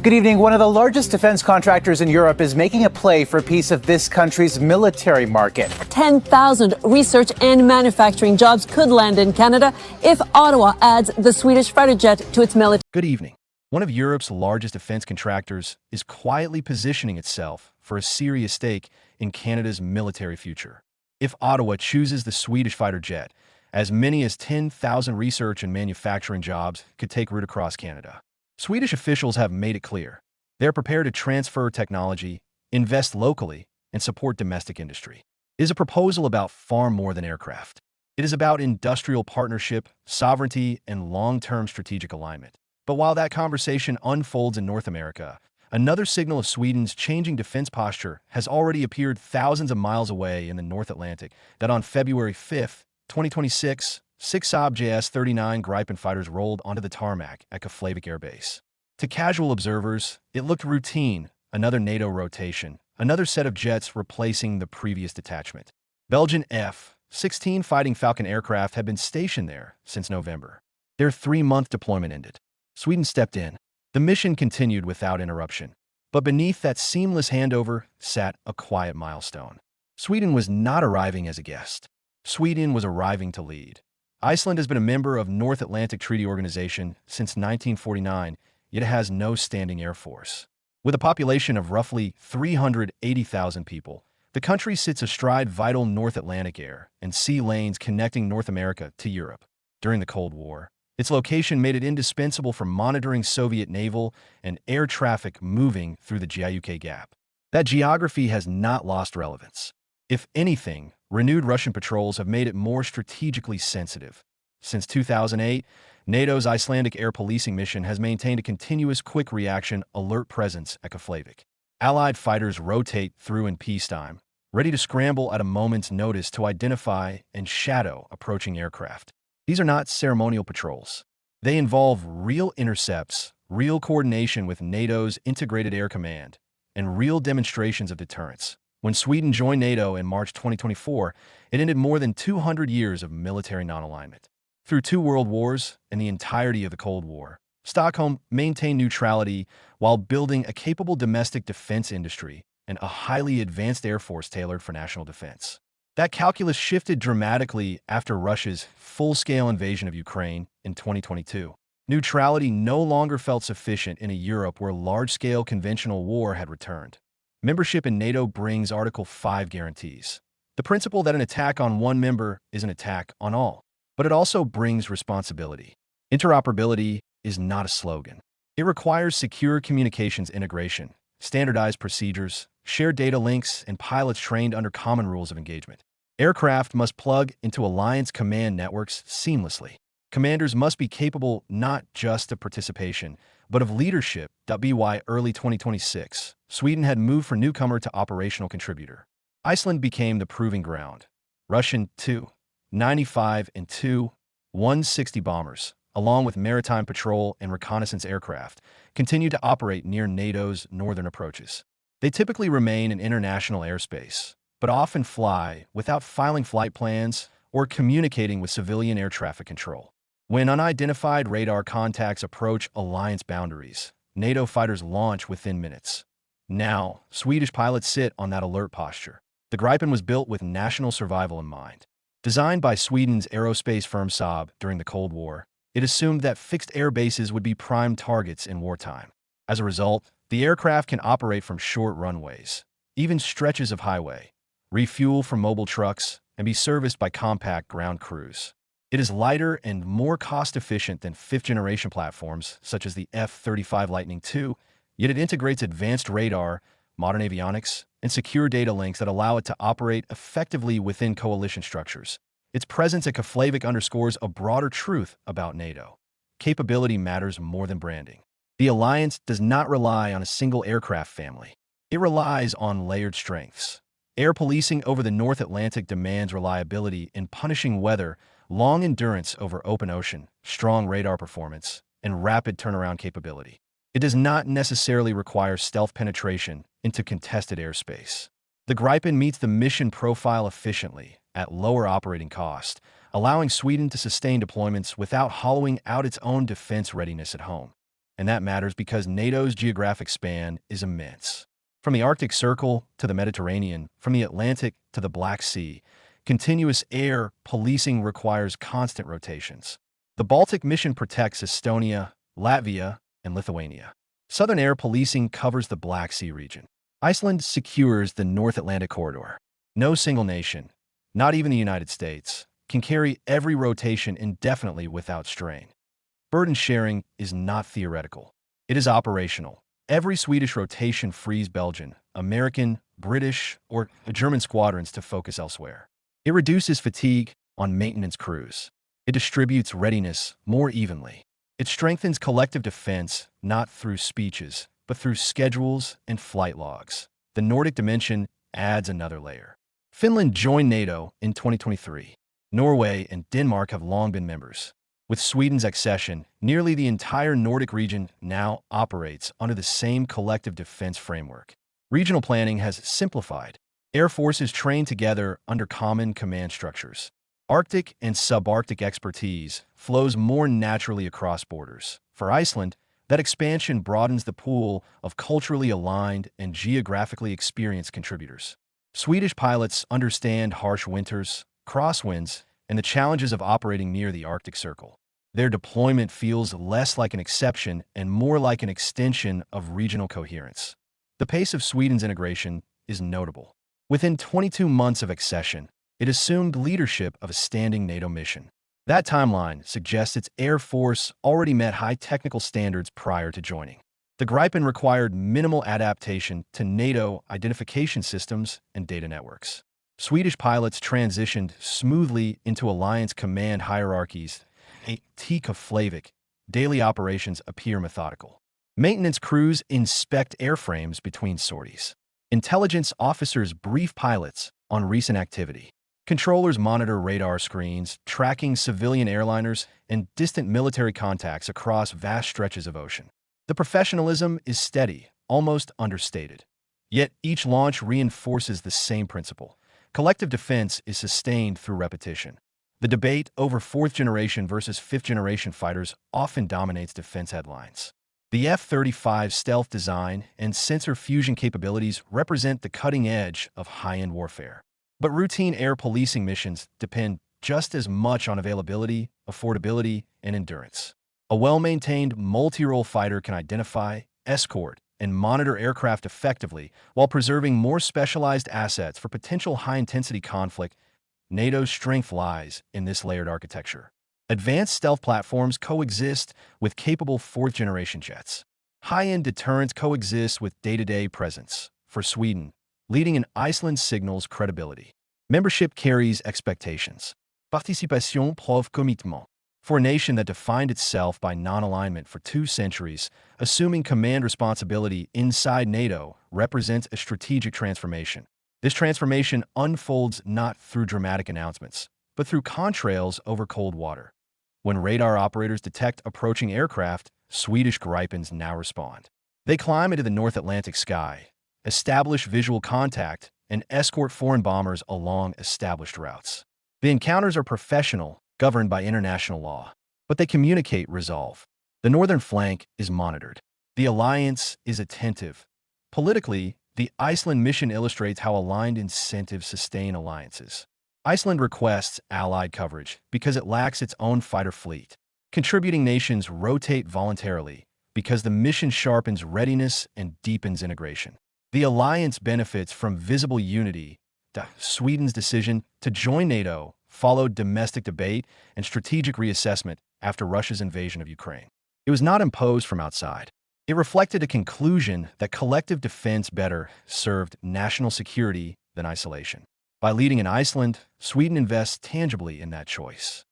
Good evening. One of the largest defense contractors in Europe is making a play for a piece of this country's military market. 10,000 research and manufacturing jobs could land in Canada if Ottawa adds the Swedish fighter jet to its military. Good evening. One of Europe's largest defense contractors is quietly positioning itself for a serious stake in Canada's military future. If Ottawa chooses the Swedish fighter jet, as many as 10,000 research and manufacturing jobs could take root across Canada. Swedish officials have made it clear they're prepared to transfer technology, invest locally, and support domestic industry. It is a proposal about far more than aircraft. It is about industrial partnership, sovereignty, and long-term strategic alignment. But while that conversation unfolds in North America, another signal of Sweden's changing defense posture has already appeared thousands of miles away in the North Atlantic. That on February 5, 2026, 6 Saab JAS 39 Gripen fighters rolled onto the tarmac at Keflavik Air Base. To casual observers, it looked routine, another NATO rotation, another set of jets replacing the previous detachment. Belgian F-16 Fighting Falcon aircraft had been stationed there since November. Their 3-month deployment ended. Sweden stepped in. The mission continued without interruption. But beneath that seamless handover sat a quiet milestone. Sweden was not arriving as a guest. Sweden was arriving to lead. Iceland has been a member of North Atlantic Treaty Organization since 1949, yet it has no standing air force. With a population of roughly 380,000 people, the country sits astride vital North Atlantic air and sea lanes connecting North America to Europe. During the Cold War, its location made it indispensable for monitoring Soviet naval and air traffic moving through the Gyuk Gap. That geography has not lost relevance. If anything, renewed Russian patrols have made it more strategically sensitive. Since 2008, NATO's Icelandic Air Policing mission has maintained a continuous quick reaction alert presence at Keflavik. Allied fighters rotate through in peacetime, ready to scramble at a moment's notice to identify and shadow approaching aircraft. These are not ceremonial patrols. They involve real intercepts, real coordination with NATO's Integrated Air Command, and real demonstrations of deterrence. When Sweden joined NATO in March 2024, it ended more than 200 years of military non-alignment. Through 2 world wars and the entirety of the Cold War, Stockholm maintained neutrality while building a capable domestic defense industry and a highly advanced air force tailored for national defense. That calculus shifted dramatically after Russia's full-scale invasion of Ukraine in 2022. Neutrality no longer felt sufficient in a Europe where large-scale conventional war had returned. Membership in NATO brings Article 5 guarantees, the principle that an attack on one member is an attack on all. But it also brings responsibility. Interoperability is not a slogan. It requires secure communications integration, standardized procedures, shared data links, and pilots trained under common rules of engagement. Aircraft must plug into alliance command networks seamlessly. Commanders must be capable not just of participation, but of leadership. By early 2026, Sweden had moved from newcomer to operational contributor. Iceland became the proving ground. Russian Tu-95 and Tu-160 bombers, along with maritime patrol and reconnaissance aircraft, continued to operate near NATO's northern approaches. They typically remain in international airspace, but often fly without filing flight plans or communicating with civilian air traffic control. When unidentified radar contacts approach alliance boundaries, NATO fighters launch within minutes. Now, Swedish pilots sit on that alert posture. The Gripen was built with national survival in mind. Designed by Sweden's aerospace firm Saab during the Cold War, it assumed that fixed air bases would be prime targets in wartime. As a result, the aircraft can operate from short runways, even stretches of highway, refuel from mobile trucks, and be serviced by compact ground crews. It is lighter and more cost-efficient than fifth-generation platforms such as the F-35 Lightning II, yet it integrates advanced radar, modern avionics, and secure data links that allow it to operate effectively within coalition structures. Its presence at Keflavik underscores a broader truth about NATO. Capability matters more than branding. The alliance does not rely on a single aircraft family. It relies on layered strengths. Air policing over the North Atlantic demands reliability in punishing weather, long endurance over open ocean, strong radar performance, and rapid turnaround capability. It does not necessarily require stealth penetration into contested airspace. The Gripen meets the mission profile efficiently at lower operating cost, allowing Sweden to sustain deployments without hollowing out its own defense readiness at home. and that matters because NATO's geographic span is immense. From the Arctic Circle to the Mediterranean, from the Atlantic to the Black Sea, continuous air policing requires constant rotations. The Baltic mission protects Estonia, Latvia, and Lithuania. Southern air policing covers the Black Sea region. Iceland secures the North Atlantic corridor. No single nation, not even the United States, can carry every rotation indefinitely without strain. Burden sharing is not theoretical. It is operational. Every Swedish rotation frees Belgian, American, British, or German squadrons to focus elsewhere. It reduces fatigue on maintenance crews. It distributes readiness more evenly. It strengthens collective defense not through speeches, but through schedules and flight logs. The Nordic dimension adds another layer. Finland joined NATO in 2023. Norway and Denmark have long been members. With Sweden's accession, nearly the entire Nordic region now operates under the same collective defense framework. Regional planning has simplified. Air forces train together under common command structures. Arctic and subarctic expertise flows more naturally across borders. For Iceland, that expansion broadens the pool of culturally aligned and geographically experienced contributors. Swedish pilots understand harsh winters, crosswinds, and the challenges of operating near the Arctic Circle. Their deployment feels less like an exception and more like an extension of regional coherence. The pace of Sweden's integration is notable. Within 22 months of accession, it assumed leadership of a standing NATO mission. That timeline suggests its Air Force already met high technical standards prior to joining. The Gripen required minimal adaptation to NATO identification systems and data networks. Swedish pilots transitioned smoothly into alliance command hierarchies. A Flavik, daily operations appear methodical. Maintenance crews inspect airframes between sorties. Intelligence officers brief pilots on recent activity. Controllers monitor radar screens, tracking civilian airliners and distant military contacts across vast stretches of ocean. The professionalism is steady, almost understated. Yet each launch reinforces the same principle. Collective defense is sustained through repetition. The debate over fourth-generation versus fifth-generation fighters often dominates defense headlines. The F-35's stealth design and sensor fusion capabilities represent the cutting edge of high-end warfare. But routine air policing missions depend just as much on availability, affordability, and endurance. A well-maintained multi-role fighter can identify, escort, and monitor aircraft effectively while preserving more specialized assets for potential high-intensity conflict. NATO's strength lies in this layered architecture. Advanced stealth platforms coexist with capable fourth-generation jets. High-end deterrence coexists with day-to-day presence. For Sweden, leading in Iceland signals credibility. Membership carries expectations. Participation prouve commitment. For a nation that defined itself by non-alignment for 2 centuries, assuming command responsibility inside NATO represents a strategic transformation. This transformation unfolds not through dramatic announcements, but through contrails over cold water. When radar operators detect approaching aircraft, Swedish Gripens now respond. They climb into the North Atlantic sky, establish visual contact, and escort foreign bombers along established routes. The encounters are professional, governed by international law, but they communicate resolve. The northern flank is monitored. The alliance is attentive. Politically, the Iceland mission illustrates how aligned incentives sustain alliances. Iceland requests allied coverage because it lacks its own fighter fleet. Contributing nations rotate voluntarily because the mission sharpens readiness and deepens integration. The alliance benefits from visible unity. Sweden's decision to join NATO followed domestic debate and strategic reassessment after Russia's invasion of Ukraine. It was not imposed from outside. It reflected a conclusion that collective defense better served national security than isolation. By leading in Iceland, Sweden invests tangibly in that choice.